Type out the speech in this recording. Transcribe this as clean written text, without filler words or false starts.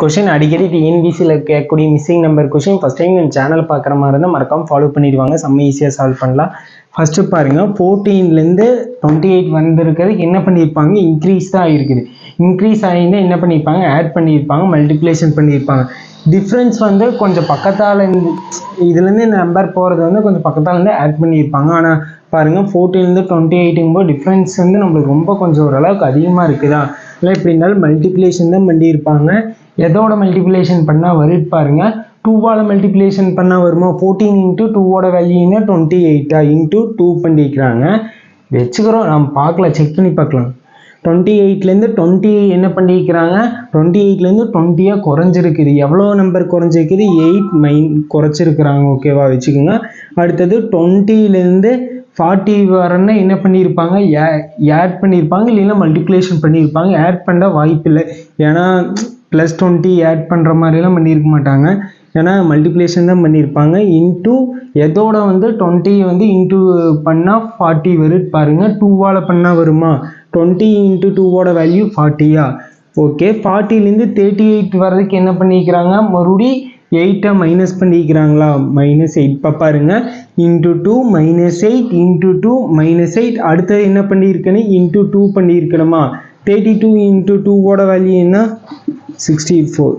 Question அடிக்கடி டிஎன்பிசியில் கேட்கக்கூடிய missing number question first time என் சேனல் பார்க்குற மாதிரி இருந்தால் மறக்காமல் ஃபாலோ பண்ணிடுவாங்க. செம்ம ஈஸியாக சால்வ் பண்ணலாம். ஃபஸ்ட்டு பாருங்கள், 14லேருந்து 28 வந்திருக்கிறது என்ன பண்ணியிருப்பாங்க, இன்க்ரீஸ் தான் ஆகிருக்குது. இன்க்ரீஸ் ஆகியிருந்தால் என்ன பண்ணியிருப்பாங்க, ஆட் பண்ணியிருப்பாங்க, மல்டிப்ளேஷன் பண்ணியிருப்பாங்க. டிஃப்ரென்ஸ் வந்து கொஞ்சம் பக்கத்தால் இதுலேருந்து இந்த நம்பர் போகிறது வந்து கொஞ்சம் பக்கத்தால் இருந்து ஆட் பண்ணியிருப்பாங்க. ஆனால் பாருங்கள் 14லேருந்து 28ங்கும்போது டிஃப்ரென்ஸ் வந்து நம்மளுக்கு ரொம்ப கொஞ்சம் ஓரளவுக்கு அதிகமாக இருக்குதா, இல்லை எப்படி இருந்தாலும் மல்டிப்ளேஷன் தான் பண்ணியிருப்பாங்க. எதோட மல்டிப்ளேஷன் பண்ணால் வருது பாருங்கள், 2வால் மல்டிப்ளேஷன் பண்ணால் வருமா, 14 இன்ட்டு 2வோட வேல்யூங்க 28 இன்ட்டு 2 பண்ணிக்கிறாங்க வச்சுக்கிறோம். நம்ம பார்க்கலாம், செக் பண்ணி பார்க்கலாம். 28லேருந்து 20 என்ன பண்ணிக்கிறாங்க, 28லேருந்து 20 குறைஞ்சிருக்குது. எவ்வளோ நம்பர் குறைஞ்சிருக்குது, 8 குறைச்சிருக்கிறாங்க. ஓகேவா, வச்சுக்கோங்க. அடுத்தது 20லேருந்து 40 வரன்னா என்ன பண்ணியிருப்பாங்க, ஆட் பண்ணியிருப்பாங்க, இல்லைன்னா மல்டிப்ளேஷன் பண்ணியிருப்பாங்க. ஆட் பண்ண வாய்ப்பு இல்லை, ஏன்னா +20 ஆட் பண்ணுற மாதிரிலாம் பண்ணியிருக்க மாட்டாங்க. ஏன்னா மல்டிப்ளேஷன் தான் பண்ணியிருப்பாங்க. இன்ட்டு எதோட வந்து 20 வந்து இன்ட்டு பண்ணால் 40 வருது பாருங்கள். 2வால் பண்ணால் வருமா, 20 இன்ட்டு 2வோட வேல்யூ 40யா. ஓகே, 40லேருந்து 38 வர்றதுக்கு என்ன பண்ணிக்கிறாங்க, மறுபடி 8 மைனஸ் பண்ணிக்கிறாங்களா, -8. இப்போ பாருங்கள், இன்ட்டு 2 -8 இன்ட்டு 2 -8. அடுத்தது என்ன பண்ணியிருக்கணும், இன்ட்டு 2 பண்ணியிருக்கணுமா. 32 இன்ட்டு 2வோட வேல்யூ என்ன, 64.